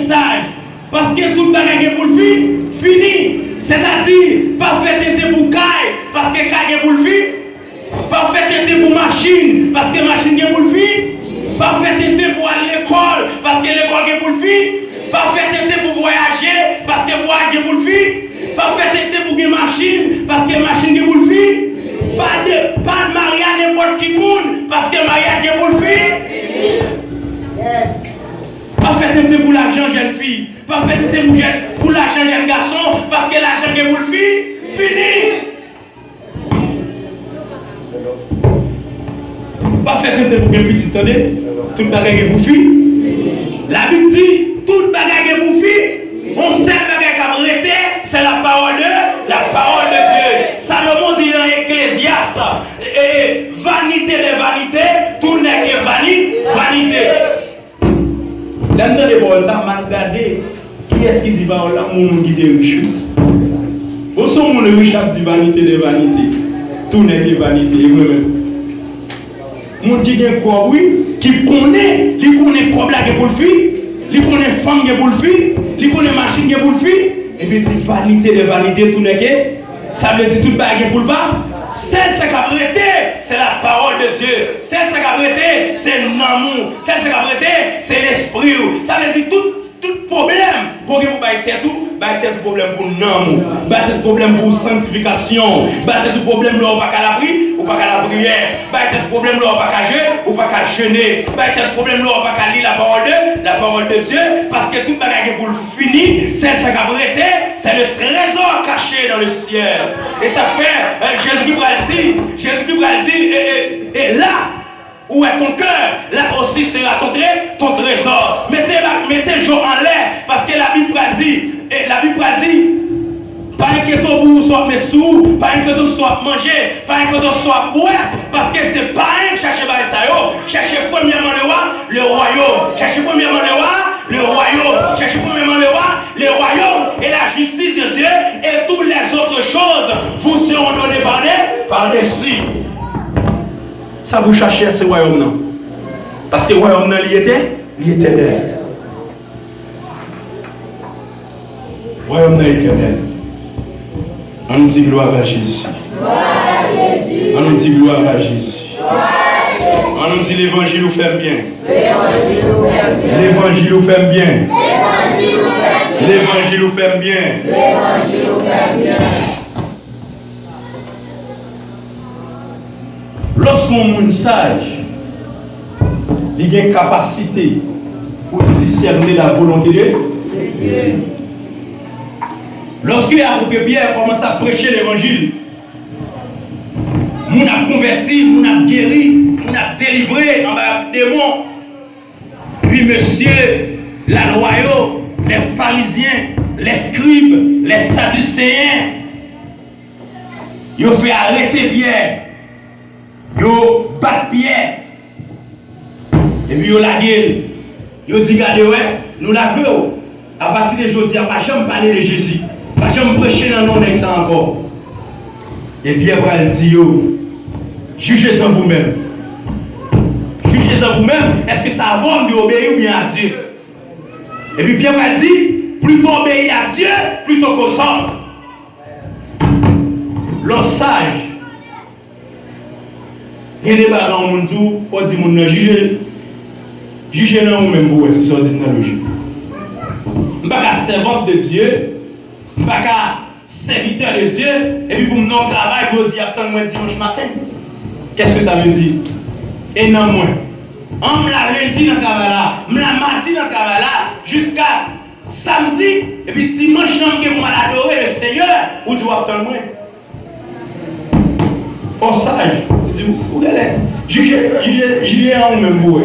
sage. Parce que tout le bagage pour le fini. C'est-à-dire, pas faire tété pour caille, parce que caille pour le fini. Pas faire tété pour machine, parce que machine est pour le fini. Pas faire tété pour aller à l'école, parce que l'école est pour le fini. Pas faire tété pour voyager, parce que voyager pour le fini. Pas faire tété pour une machine, parce que machine est pour le fini. Pas de mariage n'importe qui monde, parce que mariage est pour le fini. Yes. Pas faire tété pour l'argent jeune fille. Pas faire tété pour l'argent jeune garçon, parce que l'argent est pour le fini. Fini. Pas faire tété pour un petit temps, tout le bagage est pour fille. La Bible dit, tout le bagage est pour fille. On sait le bagage à arrêter, c'est la parole de Dieu. Salomon dit dans Ecclésiaste, et vanité des vanités, tout n'est que vanité. Là-dedans, les bols, ça m'a regardé. Qui est-ce qui dit parole là? Mon qui est riche. Vous savez, mon riche dit vanité des vanités. Tout n'est que vanité. Mon qui est quoi, oui, qui connaît quoi blague pour le fille, il connaît femme pour le fille, il connaît machine pour le fille, et puis dit vanité des vanités, tout n'est que, ça veut dire tout bague pour le bas. C'est ce qu'a prêté, c'est la parole de Dieu. C'est ce qu'a prêté, c'est l'amour. C'est ce qu'a prêté, c'est l'esprit. Ça veut dire tout problème. Pour que vous battez tout problème pour l'amour. Battez tout problème pour sanctification. Battez tout problème là, ou pas qu'à l'abri, ou pas qu'à la prière. Battez tout problème là, ou pas qu'à jeûner, ou pas qu'à jeûner. Battez tout problème là, ou pas qu'à lire la parole de Dieu. Parce que tout bagage pour le finir, c'est ce qu'a prêté, c'est le trésor caché dans le ciel. Et ça fait, Jésus-Christ va le dire, et là, où est ton cœur? Là aussi sera ton trésor. Mettez jour en l'air, parce que la Bible dit, pas inquiétez pour vous soit mettre sous, pas inquiétez pour soit manger, pas inquiétez pour soit boire, parce que c'est pas un chercher ça yo. Cherchez premièrement le royaume. Cherchez premièrement le royaume. Cherchez premièrement le royaume et la justice de Dieu, et toutes les autres choses vous seront données par-dessus. Ça vous cherchez ce royaume-là. Parce que le royaume-là, il était éternel. Le royaume-là est éternel. On nous dit gloire à Jésus. On nous dit gloire à Jésus. On nous dit l'évangile nous fait bien. L'évangile nous fait bien. L'évangile nous fait bien. Lorsqu'on monde sage, il a une capacité pour discerner la volonté de Dieu. Lorsque l'apôtre Pierre commence à prêcher l'évangile, on a converti, on a guéri, on a délivré en bas des démons. Puis monsieur, la loyaux, les pharisiens, les scribes, les sadducéens, ils ont fait arrêter Pierre. Yo bat Pierre. Et puis yo la gueule. Yo dit regardez ouais, nous la gueule. À partir de aujourd'hui, on ne va jamais parler de Jésus. On ne va jamais prêcher dans le nom de ça encore. Et Pierre va dire yo, jugez-en vous-même. Jugez-en vous-même, est-ce que ça va d'obéir ou bien à Dieu? Et puis Pierre va dire, plutôt obéir à Dieu plutôt qu'aux hommes. L'homme sage. Il y a des bagages dans le monde, il faut dire que nous juger. Juger dans nous-mêmes, c'est ça, c'est une logique. Je ne suis pas servante de Dieu, je ne suis pas serviteur de Dieu, et puis pour mon travail, vous dites attends-moi dimanche matin. Qu'est-ce que ça veut dire? Et non, moi. On me l'a lundi dans le travail là, on me l'a mardi dans le travail là, jusqu'à samedi, et puis dimanche, je vais adorer le Seigneur, ou je dois attendre moi. Faut sage. Vous allez juger en même bout.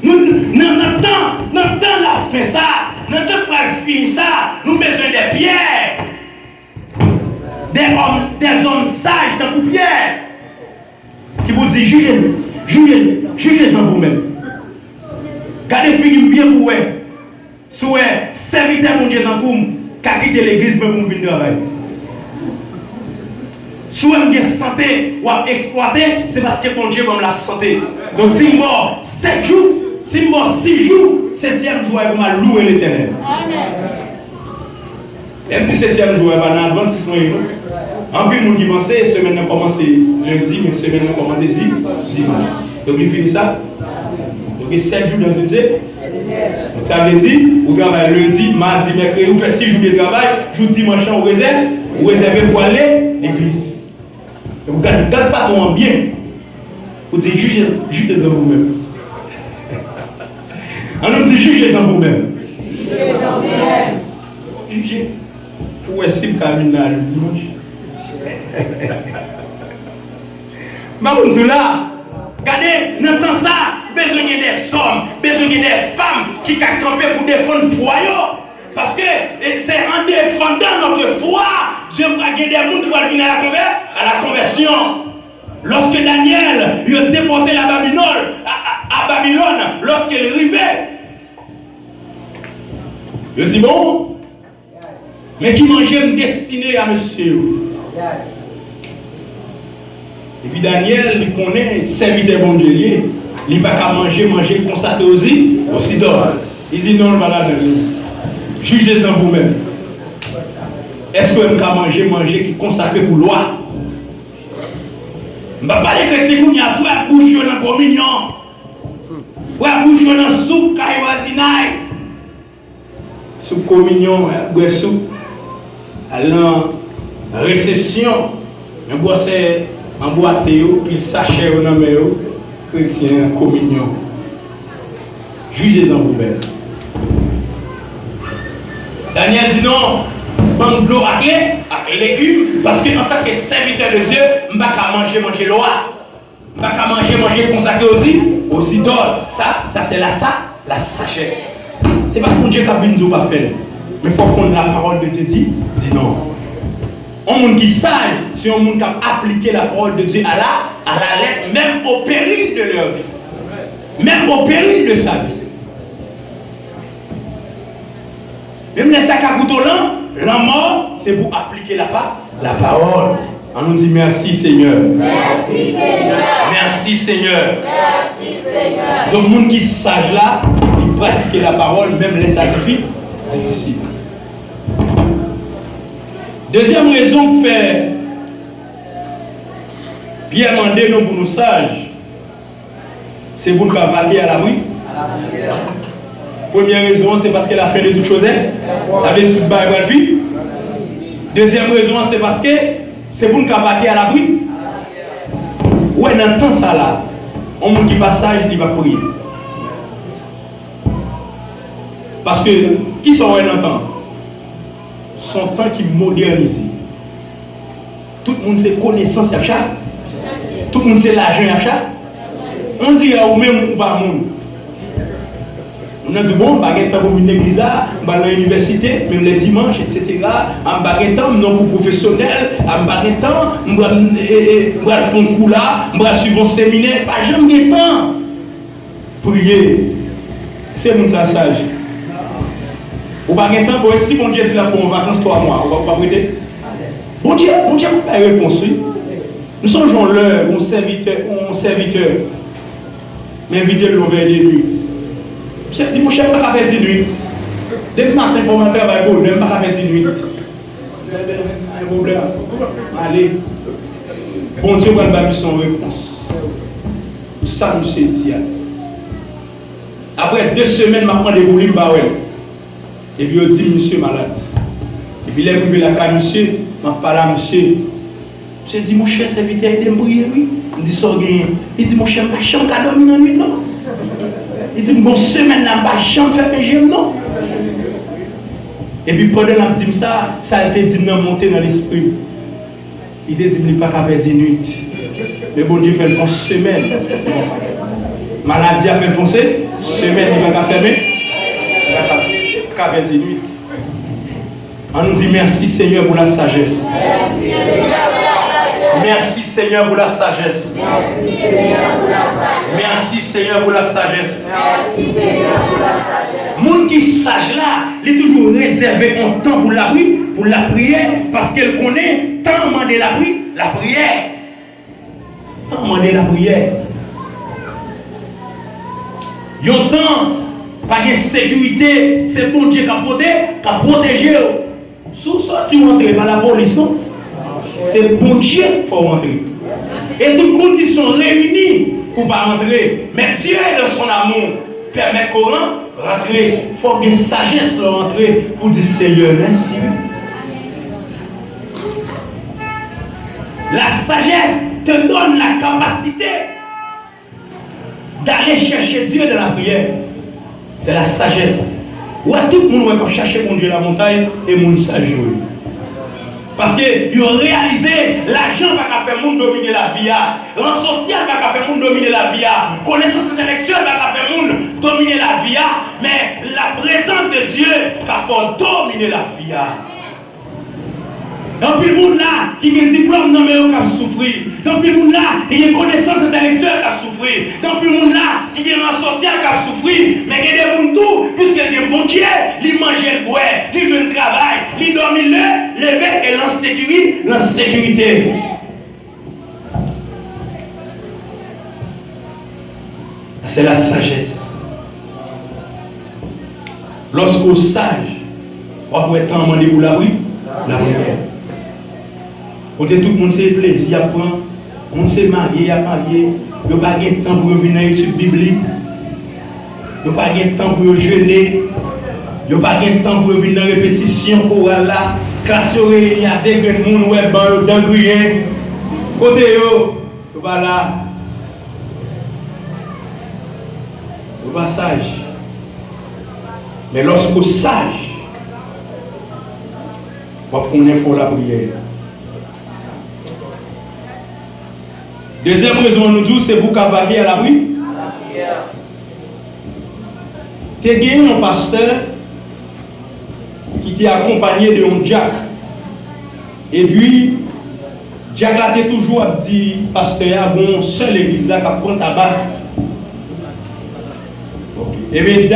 Notre temps a fait ça, notre temps a fini ça, nous avons besoin de pierres, des hommes sages dans le Pierre, qui vous disent jugez en vous-même. Gardez film bien pour vous. Si vous êtes serviteur de Dieu dans le monde, qui a quitté l'église pour venir travailler. Si vous avez santé ou à exploiter, c'est parce que mon Dieu va me la santé. Donc si je mort 7 jours, Si moi 6 jours, 7e jour, je vais louer l'Éternel. Même 17e jour, je vais dans 26 mois. En plus, les gens qui pensent, la semaine a commencé lundi, mais la semaine a commencé dimanche. Donc, il finit ça. Donc, il y a 7 jours dans une semaine. Donc, ça veut dire, vous travaillez lundi, mardi, mercredi, vous faites 6 jours de travail, jour dimanche, vous réservez pour aller à l'église. Vous ne gardez pas ton bien. Vous dites, jugez les hommes vous-même. On nous dit, jugez les hommes vous-même. Jugez les hommes vous-même. Jugez. Où est-ce que vous le dimanche? Mais là, regardez, dans temps ça, besoin des hommes, besoin des femmes qui ont campé pour défendre le foyer. Parce que c'est en défendant notre foi, Dieu va gagner des gens qui vont venir à la conversion. Lorsque Daniel il a déporté la Babylone, à Babylone, lorsqu'il est arrivé, il dit bon, mais qui mangeait une destinée à monsieur. Et puis Daniel, il connaît, serviteur bon Dieu, il n'a pas qu'à manger consacré aussi d'or. Il dit non, voilà, jugez-en vous-même. Est-ce que vous pouvez manger qui consacré pour loi? Je ne vais pas parler de ces gens qui ont bouche dans la communion. Ou à bouche dans la soupe, kaïwazinaï. Soupe communion, boire soupe. À la réception, on boit c'est en boîte, puis il sachet au nom de chrétien, communion. Jugez-en vous-même. Daniel dit non, prendre de l'eau à les légumes, parce qu'en tant que serviteur de Dieu, je ne vais pas manger l'eau. Je ne vais pas manger consacré aux idoles. Ça c'est la sagesse. Ce n'est pas pour Dieu qui a vu nous pas faire. Mais il faut qu'on la parole de Dieu dit non. Un monde qui sage, c'est un monde qui a appliqué la parole de Dieu à la lettre, même au péril de leur vie. Même au péril de sa vie. Même les sacs à couteau là, la mort, c'est pour appliquer la parole. On nous dit merci Seigneur. Merci Seigneur. Merci Seigneur. Merci Seigneur. Donc, le monde qui sage là, il pratique la parole, même les sacrifices difficiles. Deuxième raison que fait Pierre mandé nous pour nous sages, c'est pour nous faire vaquer à la rue. Première raison, c'est parce qu'elle a fait de toutes choses. Ça veut dire tout le vie. Deuxième raison, c'est parce que c'est pour nous faire vaquer à la rue. Ouais, dans le temps ça là, on monde qui passage, il va prier. Parce que qui sont dans le temps? Son temps qui modernise. Tout le monde sait connaissance à chaque. Tout le monde sait l'argent à chaque. On dit à vous-même ou pas monde. On a dit bon, baguette pour une église, à l'université, même les dimanches, etc. En baguette, non pour professionnel, en baguette, on va faire un coup là, on va suivre un séminaire, pas jamais de temps. Prier. C'est mon sage. Ou pas de temps, si mon Dieu dit là pour une vacances 3 mois, on va pas prier. Bon Dieu, vous n'avez pas réponse. Nous sommes l'heure, on serviteur, mais invité le vers des nuits. Je dis, mon chef, je ne vais pas faire 10 nuits. Dès le matin, il faut me faire un peu, je ne vais pas faire 10 nuits. Un problème. Allez. Bon Dieu, va me son réponse. Ça, monsieur dit. Après 2 semaines, je prends des boules, et puis, il dit, monsieur malade. Et puis, il est arrivé la carte, monsieur, je parle à monsieur. Monsieur dit, mon cher serviteur, il est mouillé, oui. Il dit, ça, il dit, mon cher, je ne vais pas dormir dans la nuit, non. Il dit, bon, semaine là, je ne vais pas faire mes gemmes, non. Et puis, pendant la dit ça a fait dire monter dans l'esprit. Il dit, il n'est pas qu'à faire 10 nuits. Mais bon Dieu fait le fond semaine. Maladie a fait le fond semaine, il va pas fermer. Il va pas faire 10 nuits. On nous dit merci Seigneur pour la sagesse. Merci Seigneur pour la sagesse. Merci Seigneur pour la sagesse. Merci Seigneur pour la sagesse. Merci Seigneur pour la sagesse. Merci Seigneur pour la sagesse. Monde qui sage là, il est toujours réservé un temps pour la prière, parce qu'elle connaît tant demander la prière. Tant demander la prière. Yon temps, pas de sécurité, c'est bon Dieu qui a protégé. Sous sorti ou entrer par la police, non? C'est bon Dieu qu'il faut rentrer. Et toutes conditions réunies pour ne pas rentrer. Mais Dieu, de son amour, permet qu'on rentre. Il faut que sagesse de rentrer pour dire Seigneur, merci. La sagesse te donne la capacité d'aller chercher Dieu dans la prière. C'est la sagesse. Ou à tout le monde va chercher mon Dieu la montagne et mon sage. Parce que ils ont réalisé l'argent va faire monde dominer la vie. Rang social va faire monde dominer la vie. Connaissance intellectuelle va faire monde dominer la vie. Mais la présence de Dieu va faire dominer la vie. Dans le monde là, qui a un diplôme non mais qui a souffert. Dans le monde là, qui a une connaissance intellectuelle qui a souffert. Dans le monde là, qui a un rang social qui a souffert. Mais il y a des gens tout, puisqu'il y a des bons dieux, ils mangent le bois, ils jouent le travail, ils dorment le lever et l'insécurité. C'est la sagesse. Lorsqu'au sage, on peut être en demandé pour la prière. Tout le monde sait plaisir à prendre, on s'est marié, à marier, il n'y a pas de temps pour venir à l'étude biblique, il n'y a pas de temps pour jeûner, il n'y a pas de temps pour venir à la répétition chorale là, classe il y a des gens qui ont dans grillé, côté yo, voilà, il pas sage. Mais lorsque sage, on connaît pour la prière. Deuxième raison, nous disons, c'est pour cavaler à la prière. Tu as gagné un pasteur qui t'est accompagné de un Jack. Et puis, Jack a toujours dit, pasteur, il y a une seule église qui prend tabac. Et bien,